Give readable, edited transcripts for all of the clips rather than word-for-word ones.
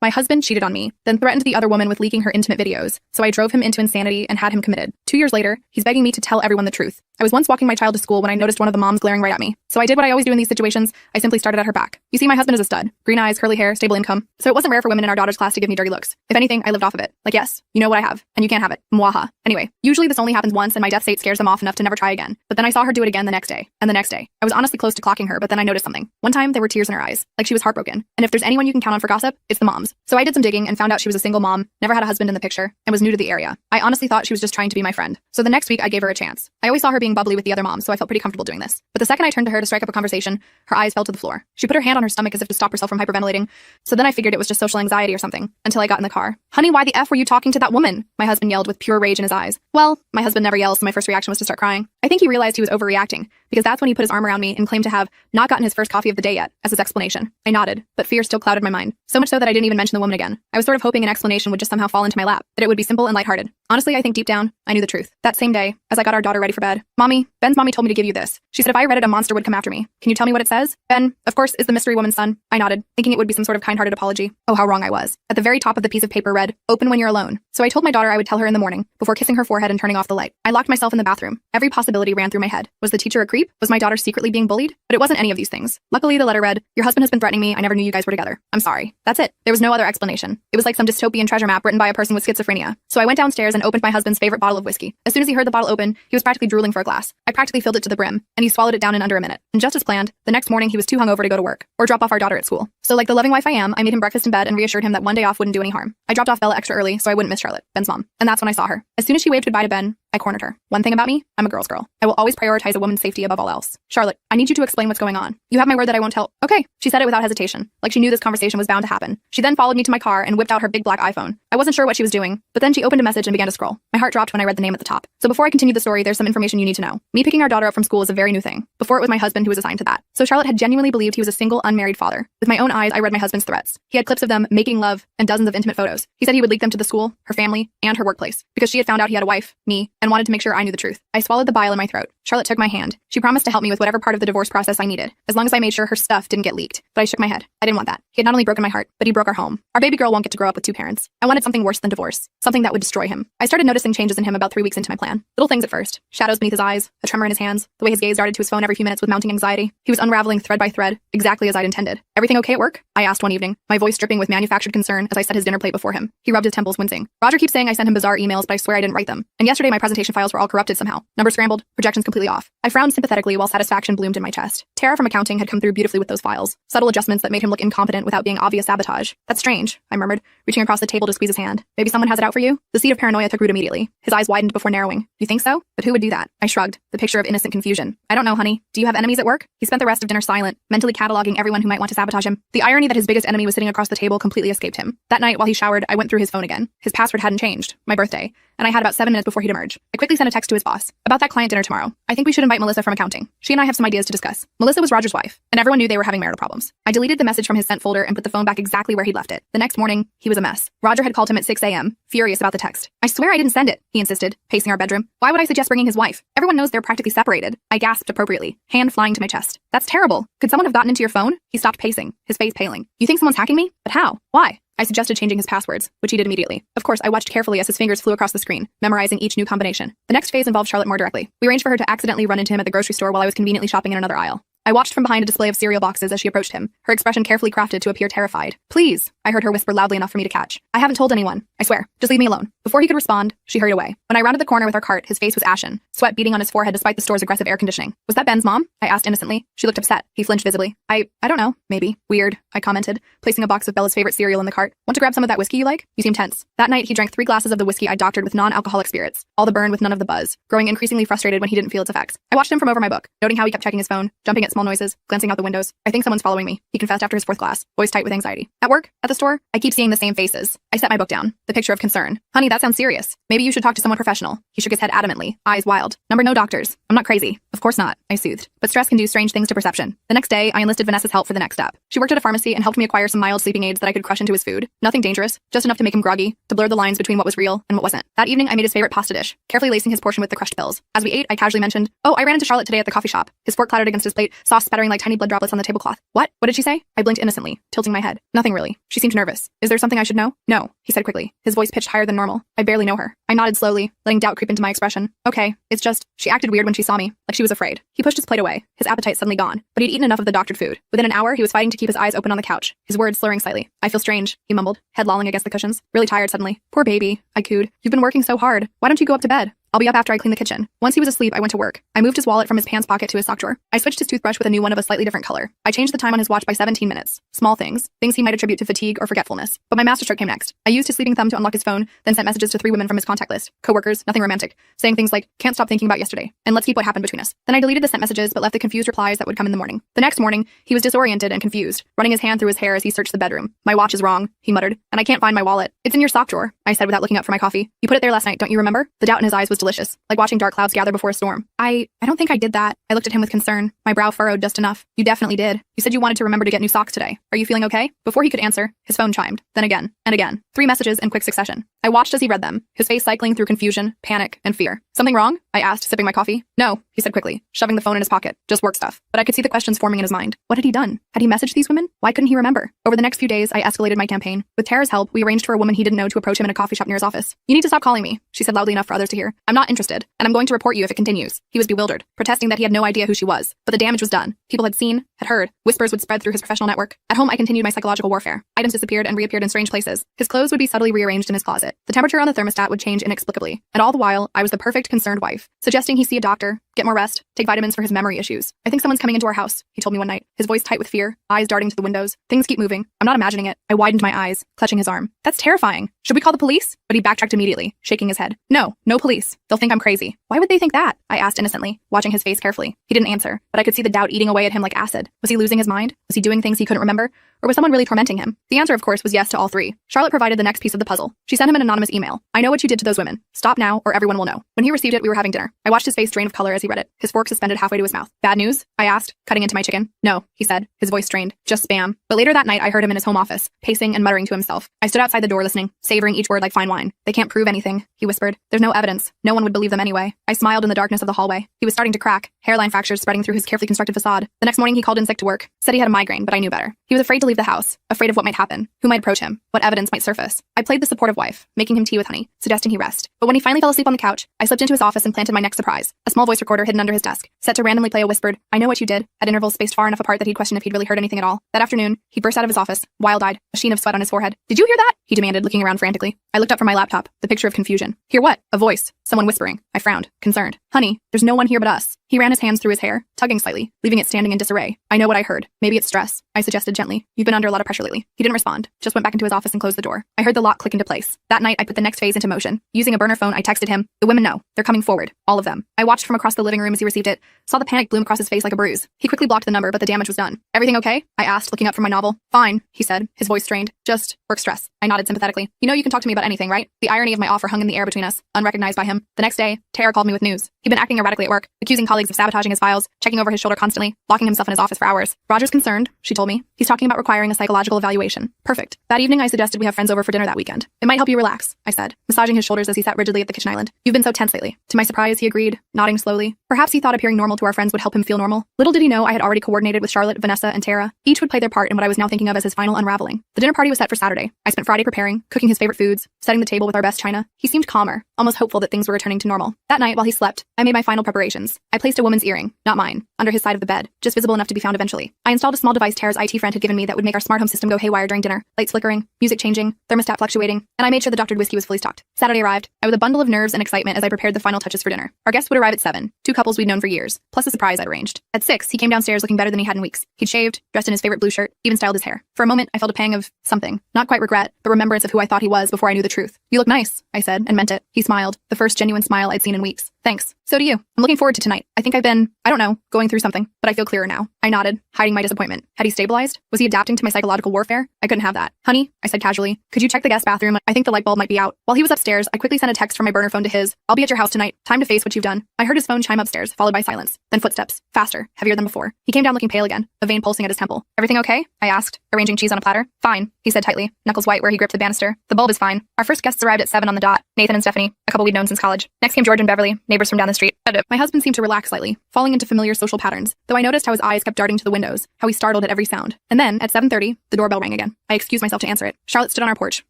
My husband cheated on me, then threatened the other woman with leaking her intimate videos, so I drove him into insanity and had him committed. 2 years later, he's begging me to tell everyone the truth. I was once walking my child to school when I noticed one of the moms glaring right at me. So I did what I always do in these situations. I simply started at her back. You see, my husband is a stud. Green eyes, curly hair, stable income. So it wasn't rare for women in our daughter's class to give me dirty looks. If anything, I lived off of it. Like, yes, you know what I have, and you can't have it. Mwaha. Anyway, usually this only happens once and my death state scares them off enough to never try again. But then I saw her do it again the next day, and the next day. I was honestly close to clocking her, but then I noticed something. One time, there were tears in her eyes, like she was heartbroken. And if there's anyone you can count on for gossip, it's the moms. So I did some digging and found out she was a single mom, never had a husband in the picture, and was new to the area. I honestly thought she was just trying to be my friend. So the next week, I gave her a chance. I always saw her being bubbly with the other moms, so I felt pretty comfortable doing this. But the second I turned to her to strike up a conversation, her eyes fell to the floor. She put her hand on her stomach as if to stop herself from hyperventilating. So then I figured it was just social anxiety or something, until I got in the car. Honey, why the F were you talking to that woman? My husband yelled with pure rage in his eyes. Well, my husband never yells, so my first reaction was to start crying. I think he realized he was overreacting, because that's when he put his arm around me and claimed to have not gotten his first coffee of the day yet, as his explanation. I nodded, but fear still clouded my mind. So much so that I didn't even mention the woman again. I was sort of hoping an explanation would just somehow fall into my lap, that it would be simple and lighthearted. Honestly, I think deep down, I knew the truth. That same day, as I got our daughter ready for bed, Ben's mommy told me to give you this. She said if I read it, a monster would come after me. Can you tell me what it says? Ben, of course, is the mystery woman's son. I nodded, thinking it would be some sort of kind-hearted apology. Oh, how wrong I was. At the very top of the piece of paper read, open when you're alone. So I told my daughter I would tell her in the morning, before kissing her forehead and turning off the light. I locked myself in the bathroom. Every possibility ran through my head. Was the teacher a creep? Was my daughter secretly being bullied? But it wasn't any of these things. Luckily, the letter read, your husband has been threatening me. I never knew you guys were together. I'm sorry. That's it. There was no other explanation. It was like some dystopian treasure map written by a person with schizophrenia. So I went downstairs and opened my husband's favorite bottle of whiskey. As soon as he heard the bottle open, he was practically drooling for a glass. I practically filled it to the brim, and he swallowed it down in under a minute. And just as planned, the next morning he was too hungover to go to work or drop off our daughter at school. So like the loving wife I am, I made him breakfast in bed and reassured him that one day off wouldn't do any harm. I dropped off Bella extra early so I wouldn't miss Charlotte, Ben's mom. And that's when I saw her. As soon as she waved goodbye to Ben, I cornered her. One thing about me, I'm a girl's girl. I will always prioritize a woman's safety above all else. Charlotte, I need you to explain what's going on. You have my word that I won't tell. Okay, she said it without hesitation, like she knew this conversation was bound to happen. She then followed me to my car and whipped out her big black iPhone. I wasn't sure what she was doing, but then she opened a message and began to scroll. My heart dropped when I read the name at the top. So before I continue the story, there's some information you need to know. Me picking our daughter up from school is a very new thing. Before it was my husband who was assigned to that. So Charlotte had genuinely believed he was a single, unmarried father. With my own eyes, I read my husband's threats. He had clips of them making love and dozens of intimate photos. He said he would leak them to the school, her family, and her workplace, because she had found out he had a wife, me, and wanted to make sure I knew the truth. I swallowed the bile in my throat. Charlotte took my hand. She promised to help me with whatever part of the divorce process I needed, as long as I made sure her stuff didn't get leaked. But I shook my head. I didn't want that. He had not only broken my heart, but he broke our home. Our baby girl won't get to grow up with two parents. I wanted something worse than divorce. Something that would destroy him. I started noticing changes in him about 3 weeks into my plan. Little things at first. Shadows beneath his eyes, a tremor in his hands, the way his gaze darted to his phone every few minutes with mounting anxiety. He was unraveling thread by thread, exactly as I'd intended. Everything okay at work? I asked one evening, my voice dripping with manufactured concern as I set his dinner plate before him. He rubbed his temples, wincing. Roger keeps saying I sent him bizarre emails, but I swear I didn't write them. And yesterday my presentation files were all corrupted somehow. Numbers scrambled, projections completely off. I frowned sympathetically while satisfaction bloomed in my chest. Tara from accounting had come through beautifully with those files. Subtle adjustments that made him look incompetent without being obvious sabotage. That's strange, I murmured, reaching across the table to squeeze his hand. Maybe someone has it out for you? The seed of paranoia took root immediately. His eyes widened before narrowing. You think so? But who would do that? I shrugged, the picture of innocent confusion. I don't know, honey. Do you have enemies at work? He spent the rest of dinner silent, mentally cataloging everyone who might want to sabotage him. The irony that his biggest enemy was sitting across the table completely escaped him. That night, while he showered, I went through his phone again. His password hadn't changed. My birthday. And I had about 7 minutes before he'd emerge. I quickly sent a text to his boss about that client dinner tomorrow. I think we should invite Melissa from accounting. She and I have some ideas to discuss. Melissa was Roger's wife, and everyone knew they were having marital problems. I deleted the message from his sent folder and put the phone back exactly where he'd left it. The next morning, he was a mess. Roger had called him at 6 a.m., furious about the text. I swear I didn't send it, he insisted, pacing our bedroom. Why would I suggest bringing his wife? Everyone knows they're practically separated. I gasped appropriately, hand flying to my chest. That's terrible. Could someone have gotten into your phone? He stopped pacing, his face paling. You think someone's hacking me? But how? Why? I suggested changing his passwords, which he did immediately. Of course, I watched carefully as his fingers flew across the screen, memorizing each new combination. The next phase involved Charlotte more directly. We arranged for her to accidentally run into him at the grocery store while I was conveniently shopping in another aisle. I watched from behind a display of cereal boxes as she approached him, her expression carefully crafted to appear terrified. Please, I heard her whisper loudly enough for me to catch. I haven't told anyone. I swear. Just leave me alone. Before he could respond, she hurried away. When I rounded the corner with our cart, his face was ashen, sweat beading on his forehead despite the store's aggressive air conditioning. Was that Ben's mom? I asked innocently. She looked upset. He flinched visibly. I don't know. Maybe. Weird, I commented, placing a box of Bella's favorite cereal in the cart. Want to grab some of that whiskey you like? You seem tense. That night, he drank 3 glasses of the whiskey I doctored with non-alcoholic spirits. All the burn with none of the buzz, growing increasingly frustrated when he didn't feel its effects. I watched him from over my book, noting how he kept checking his phone, jumping at small noises, glancing out the windows. I think someone's following me, he confessed after his 4th glass, voice tight with anxiety. At work? At the store? I keep seeing the same faces. I set my book down, the picture of concern. Honey, that sounds serious. Maybe you should talk to someone professional. He shook his head adamantly, eyes wild. No doctors. I'm not crazy. Of course not, I soothed. But stress can do strange things to perception. The next day, I enlisted Vanessa's help for the next step. She worked at a pharmacy and helped me acquire some mild sleeping aids that I could crush into his food. Nothing dangerous, just enough to make him groggy, to blur the lines between what was real and what wasn't. That evening, I made his favorite pasta dish, carefully lacing his portion with the crushed pills. As we ate, I casually mentioned, oh, I ran into Charlotte today at the coffee shop. His fork clattered against his plate, sauce spattering like tiny blood droplets on the tablecloth. What? What did she say? I blinked innocently, tilting my head. Nothing really. She seemed nervous. Is there something I should know? No, he said quickly, his voice pitched higher than normal. I barely know her. I nodded slowly, letting doubt creep into my expression. Okay, it's just, she acted weird when she saw me, like she was afraid. He pushed his plate away, his appetite suddenly gone, but he'd eaten enough of the doctored food. Within an hour, he was fighting to keep his eyes open on the couch, his words slurring slightly. I feel strange, he mumbled, head lolling against the cushions. Really tired suddenly. Poor baby, I cooed. You've been working so hard. Why don't you go up to bed? I'll be up after I clean the kitchen. Once he was asleep, I went to work. I moved his wallet from his pants pocket to his sock drawer. I switched his toothbrush with a new one of a slightly different color. I changed the time on his watch by 17 minutes. Small things he might attribute to fatigue or forgetfulness. But my masterstroke came next. I used his sleeping thumb to unlock his phone, then sent messages to 3 women from his contact list. Coworkers, nothing romantic, saying things like, can't stop thinking about yesterday, and let's keep what happened between us. Then I deleted the sent messages but left the confused replies that would come in the morning. The next morning, he was disoriented and confused, running his hand through his hair as he searched the bedroom. My watch is wrong, he muttered, and I can't find my wallet. It's in your sock drawer, I said without looking up for my coffee. You put it there last night, don't you remember? The doubt in his eyes was delicious, like watching dark clouds gather before a storm. I don't think I did that. I looked at him with concern, my brow furrowed just enough. You definitely did. You said you wanted to remember to get new socks today. Are you feeling okay? Before he could answer, his phone chimed, then again, and again. 3 messages in quick succession. I watched as he read them, his face cycling through confusion, panic, and fear. Something wrong? I asked, sipping my coffee. No, he said quickly, shoving the phone in his pocket. Just work stuff. But I could see the questions forming in his mind. What had he done? Had he messaged these women? Why couldn't he remember? Over the next few days, I escalated my campaign. With Tara's help, we arranged for a woman he didn't know to approach him in a coffee shop near his office. You need to stop calling me, she said loudly enough for others to hear. I'm not interested, and I'm going to report you if it continues. He was bewildered, protesting that he had no idea who she was. But the damage was done. People had seen, had heard. Whispers would spread through his professional network. At home, I continued my psychological warfare. Items disappeared and reappeared in strange places. His clothes would be subtly rearranged in his closet. The temperature on the thermostat would change inexplicably. And all the while, I was the perfect concerned wife, suggesting he see a doctor, get more rest, take vitamins for his memory issues. I think someone's coming into our house, he told me one night, his voice tight with fear, eyes darting to the windows. Things keep moving. I'm not imagining it. I widened my eyes, clutching his arm. That's terrifying. Should we call the police? But he backtracked immediately, shaking his head. No, no police. They'll think I'm crazy. Why would they think that? I asked innocently, watching his face carefully. He didn't answer, but I could see the doubt eating away at him like acid. Was he losing his mind? Was he doing things he couldn't remember? Or was someone really tormenting him? The answer, of course, was yes to all 3. Charlotte provided the next piece of the puzzle. She sent him an anonymous email. I know what you did to those women. Stop now, or everyone will know. When he received it, we were having dinner. I watched his face drain of color as he read it, his fork suspended halfway to his mouth. Bad news? I asked, cutting into my chicken. No, he said, his voice strained. Just spam. But later that night, I heard him in his home office, pacing and muttering to himself. I stood outside the door listening, savoring each word like fine wine. They can't prove anything, he whispered. There's no evidence. No one would believe them anyway. I smiled in the darkness of the hallway. He was starting to crack, hairline fractures spreading through his carefully constructed facade. The next morning, he called in sick to work. Said he had a migraine, but I knew better. He was afraid to leave the house, afraid of what might happen, who might approach him, what evidence might surface. I played the supportive wife, making him tea with honey, suggesting he rest. But when he finally fell asleep on the couch, I slipped into his office and planted my next surprise. A small voice recorder hidden under his desk, set to randomly play a whispered, I know what you did, at intervals spaced far enough apart that he'd question if he'd really heard anything at all. That afternoon, he burst out of his office, wild-eyed, a sheen of sweat on his forehead. Did you hear that? He demanded, looking around frantically. I looked up from my laptop, the picture of confusion. Hear what? A voice. Someone whispering. I frowned, concerned. Honey, there's no one here but us. He ran his hands through his hair, tugging slightly, leaving it standing in disarray. I know what I heard. Maybe it's stress, I suggested gently. You've been under a lot of pressure lately. He didn't respond, just went back into his office and closed the door. I heard the lock click into place. That night, I put the next phase into motion. Using a burner phone, I texted him. The women know. They're coming forward. All of them. I watched from across the living room as he received it, saw the panic bloom across his face like a bruise. He quickly blocked the number, but the damage was done. Everything okay? I asked, looking up from my novel. Fine, he said, his voice strained. Just work stress. I nodded sympathetically. You know you can talk to me about anything, right? The irony of my offer hung in the air between us, unrecognized by him. The next day, Tara called me with news. He'd been acting erratically at work, accusing colleagues of sabotaging his files, checking over his shoulder constantly, locking himself in his office for hours. Roger's concerned, she told me. He's talking about requiring a psychological evaluation. Perfect. That evening, I suggested we have friends over for dinner that weekend. It might help you relax, I said, massaging his shoulders as he sat rigidly at the kitchen island. You've been so tense lately. To my surprise, he agreed, nodding slowly. Perhaps he thought appearing normal to our friends would help him feel normal. Little did he know I had already coordinated with Charlotte, Vanessa, and Tara. Each would play their part in what I was now thinking of as his final unraveling. The dinner party was set for Saturday. I spent Friday preparing, cooking his favorite foods, setting the table with our best china. He seemed calmer, almost hopeful that things were returning to normal. That night, while he slept, I made my final preparations. I placed a woman's earring, not mine, under his side of the bed, just visible enough to be found eventually. I installed a small device Tara's IT friend had given me that would make our smart home system go haywire during dinner, lights flickering, music changing, thermostat fluctuating, and I made sure the doctored whiskey was fully stocked. Saturday arrived. I was a bundle of nerves and excitement as I prepared the final touches for dinner. Our guests would arrive at 7, 2 couples we'd known for years, plus a surprise I'd arranged. At 6, he came downstairs looking better than he had in weeks. He'd shaved, dressed in his favorite blue shirt, even styled his hair. For a moment, I felt a pang of something. Not quite regret, but remembrance of who I thought he was before I knew the truth. You look nice, I said, and meant it. He smiled, the first genuine smile I'd seen in weeks. Thanks. So do you. I'm looking forward to tonight. I think I've been, I don't know, going through something, but I feel clearer now. I nodded, hiding my disappointment. Had he stabilized? Was he adapting to my psychological warfare? I couldn't have that. Honey, I said casually, could you check the guest bathroom? I think the light bulb might be out. While he was upstairs, I quickly sent a text from my burner phone to his. I'll be at your house tonight. Time to face what you've done. I heard his phone chime upstairs, followed by silence. Then footsteps. Faster, heavier than before. He came down looking pale again, a vein pulsing at his temple. Everything okay? I asked, arranging cheese on a platter. Fine, he said tightly, knuckles white where he gripped the banister. The bulb is fine. Our first guests arrived at 7 on the dot. Nathan and Stephanie, a couple we'd known since college. Next came George and Beverly, neighbors neighbors from down the street. My husband seemed to relax slightly, falling into familiar social patterns, though I noticed how his eyes kept darting to the windows, how he startled at every sound. And then, at 7:30, the doorbell rang again. I excused myself to answer it. Charlotte stood on our porch,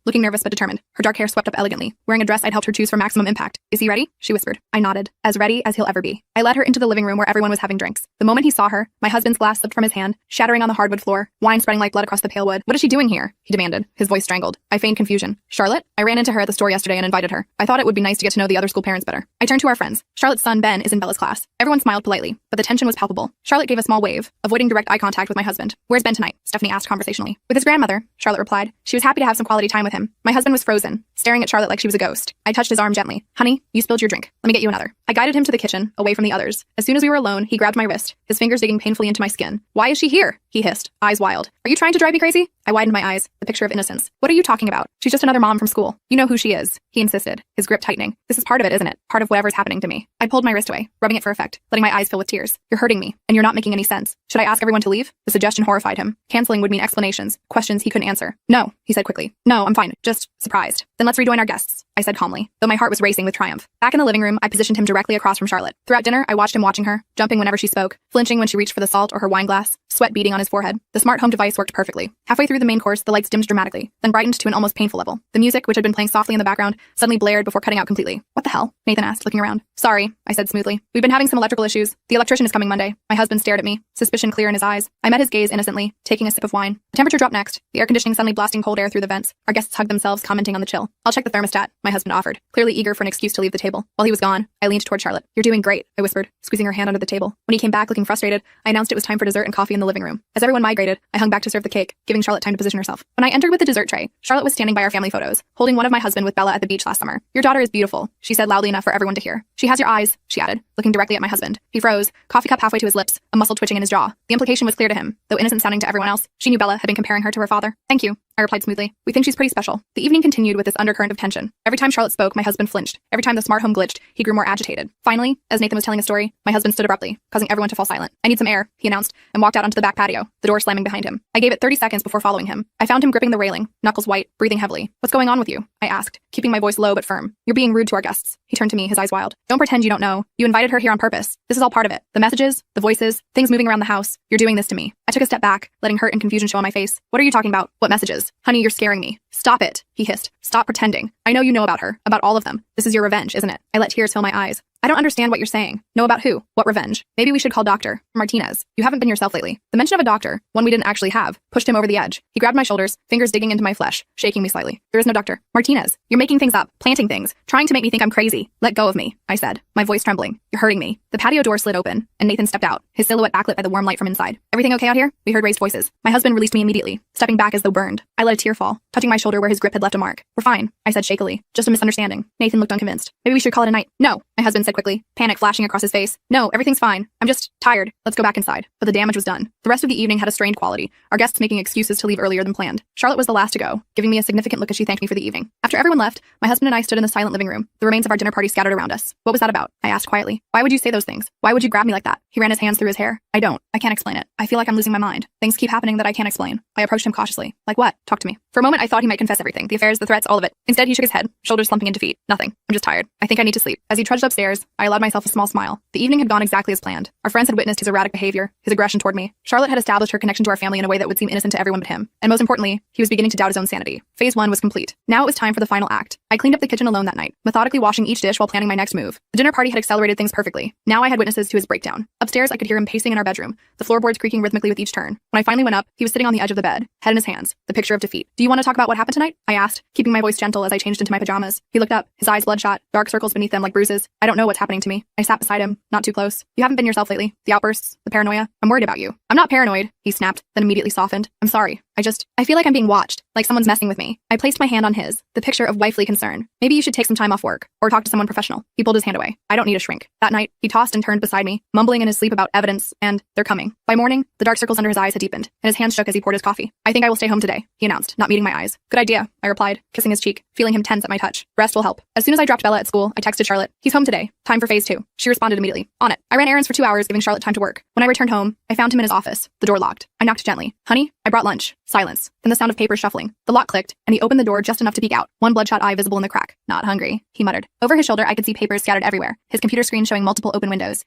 looking nervous but determined, her dark hair swept up elegantly, wearing a dress I'd helped her choose for maximum impact. Is he ready? She whispered. I nodded. As ready as he'll ever be. I led her into the living room where everyone was having drinks. The moment he saw her, my husband's glass slipped from his hand, shattering on the hardwood floor, wine spreading like blood across the pale wood. What is she doing here? He demanded, his voice strangled. I feigned confusion. Charlotte? I ran into her at the store yesterday and invited her. I thought it would be nice to get to know the other school parents better. I turned to our friends. Charlotte's son, Ben, is in Bella's class. Everyone smiled politely, but the tension was palpable. Charlotte gave a small wave, avoiding direct eye contact with my husband. Where's Ben tonight? Stephanie asked conversationally. With his grandmother, Charlotte replied. She was happy to have some quality time with him. My husband was frozen, staring at Charlotte like she was a ghost. I touched his arm gently. Honey, you spilled your drink. Let me get you another. I guided him to the kitchen, away from the others. As soon as we were alone, he grabbed my wrist, his fingers digging painfully into my skin. Why is she here? He hissed, eyes wild. Are you trying to drive me crazy? I widened my eyes, the picture of innocence. What are you talking about? She's just another mom from school. You know who she is, he insisted, his grip tightening. This is part of it, isn't it? Part of whatever's happening to me. I pulled my wrist away, rubbing it for effect, letting my eyes fill with tears. You're hurting me, and you're not making any sense. Should I ask everyone to leave? The suggestion horrified him. Canceling would mean explanations, questions he couldn't answer. No, he said quickly. No, I'm fine. Just surprised. Then let's rejoin our guests, I said calmly, though my heart was racing with triumph. Back in the living room, I positioned him directly across from Charlotte. Throughout dinner, I watched him watching her, jumping whenever she spoke, flinching when she reached for the salt or her wine glass, sweat beading on his forehead. The smart home device worked perfectly. Halfway through the main course, the lights dimmed dramatically, then brightened to an almost painful level. The music, which had been playing softly in the background, suddenly blared before cutting out completely. What the hell? Nathan asked, looking around. Sorry, I said smoothly. We've been having some electrical issues. The electrician is coming Monday. My husband stared at me, suspicion clear in his eyes. I met his gaze innocently, taking a sip of wine. The temperature dropped next, the air conditioning suddenly blasting cold air through the vents. Our guests hugged themselves, commenting on the chill. I'll check the thermostat, my husband offered, clearly eager for an excuse to leave the table. While he was gone, I leaned toward Charlotte. You're doing great, I whispered, squeezing her hand under the table. When he came back looking frustrated, I announced it was time for dessert and coffee in the living room. As everyone migrated, I hung back to serve the cake, giving Charlotte time to position herself. When I entered with the dessert tray, Charlotte was standing by our family photos, holding one of my husband with Bella at the beach last summer. Your daughter is beautiful, she said loudly enough for everyone to hear. She has your eyes, she added, looking directly at my husband. He froze, coffee cup halfway to his lips, a muscle twitching in his jaw. The implication was clear to him, though innocent sounding to everyone else. She knew Bella had been comparing her to her father. Thank you, I replied smoothly. We think she's pretty special. The evening continued with this undercurrent of tension. Every time Charlotte spoke, my husband flinched. Every time the smart home glitched, he grew more agitated. Finally, as Nathan was telling a story, my husband stood abruptly, causing everyone to fall silent. I need some air, he announced, and walked out onto the back patio, the door slamming behind him. I gave it 30 seconds before following him. I found him gripping the railing, knuckles white, breathing heavily. What's going on with you? I asked, keeping my voice low but firm. You're being rude to our guests. He turned to me, his eyes wild. Don't pretend you don't know. You invited her here on purpose. This is all part of it. The messages, the voices, things moving around the house. You're doing this to me. I took a step back, letting hurt and confusion show on my face. What are you talking about? What messages? Honey, you're scaring me. Stop it, he hissed. Stop pretending. I know you know about her, about all of them. This is your revenge, isn't it? I let tears fill my eyes. I don't understand what you're saying. Know about who? What revenge? Maybe we should call Dr. Martinez. You haven't been yourself lately. The mention of a doctor, one we didn't actually have, pushed him over the edge. He grabbed my shoulders, fingers digging into my flesh, shaking me slightly. There is no Dr. Martinez. You're making things up, planting things, trying to make me think I'm crazy. Let go of me, I said, my voice trembling. You're hurting me. The patio door slid open, and Nathan stepped out, his silhouette backlit by the warm light from inside. Everything okay out here? We heard raised voices. My husband released me immediately, stepping back as though burned. I let a tear fall, touching my shoulder where his grip had left a mark. We're fine, I said shakily. Just a misunderstanding. Nathan looked unconvinced. Maybe we should call it a night. No, my husband said quickly, panic flashing across his face. No, everything's fine. I'm just tired. Let's go back inside. But the damage was done. The rest of the evening had a strained quality, our guests making excuses to leave earlier than planned. Charlotte was the last to go, giving me a significant look as she thanked me for the evening. After everyone left, my husband and I stood in the silent living room, the remains of our dinner party scattered around us. What was that about? I asked quietly. Why would you say those things? Why would you grab me like that? He ran his hands through his hair. I don't. I can't explain it. I feel like I'm losing my mind. Things keep happening that I can't explain. I approached him cautiously. Like what? Talk to me. For a moment, I thought he might confess everything. The affairs, the threats, all of it. Instead, he shook his head, shoulders slumping in defeat. Nothing. I'm just tired. I think I need to sleep. As he trudged upstairs, I allowed myself a small smile. The evening had gone exactly as planned. Our friends had witnessed his erratic behavior, his aggression toward me. Charlotte had established her connection to our family in a way that would seem innocent to everyone but him. And most importantly, he was beginning to doubt his own sanity. Phase 1 was complete. Now it was time for the final act. I cleaned up the kitchen alone that night, methodically washing each dish while planning my next move. The dinner party had accelerated things perfectly. Now I had witnesses to his breakdown. Upstairs, I could hear him pacing in our bedroom, the floorboards creaking rhythmically with each turn. When I finally went up, he was sitting on the edge of the bed, head in his hands, the picture of defeat. Do you want to talk about what happened tonight? I asked, keeping my voice gentle as I changed into my pajamas. He looked up, his eyes bloodshot, dark circles beneath them like bruises. I don't know what's happening to me. I sat beside him, not too close. You haven't been yourself lately. The outbursts, the paranoia. I'm worried about you. I'm not paranoid, he snapped, then immediately softened. I'm sorry. I feel like I'm being watched, like someone's messing with me. I placed my hand on his, the picture of wifely concern. Maybe you should take some time off work, or talk to someone professional. He pulled his hand away. I don't need a shrink. That night, he tossed and turned beside me, mumbling in his sleep about evidence, and they're coming. By morning, the dark circles under his eyes had deepened, and his hands shook as he poured his coffee. I think I will stay home today, he announced, not meeting my eyes. Good idea, I replied, kissing his cheek, feeling him tense at my touch. Rest will help. As soon as I dropped Bella at school, I texted Charlotte. He's home today. Time for phase 2. She responded immediately. On it. I ran errands for 2 hours, giving Charlotte time to work. When I returned home, I found him in his office, the door locked. I knocked gently. Honey, I brought lunch. Silence. Then the sound of paper shuffling. The lock clicked, and he opened the door just enough to peek out, one bloodshot eye visible in the crack. Not hungry, he muttered. Over his shoulder, I could see papers scattered everywhere, his computer screen showing multiple open windows.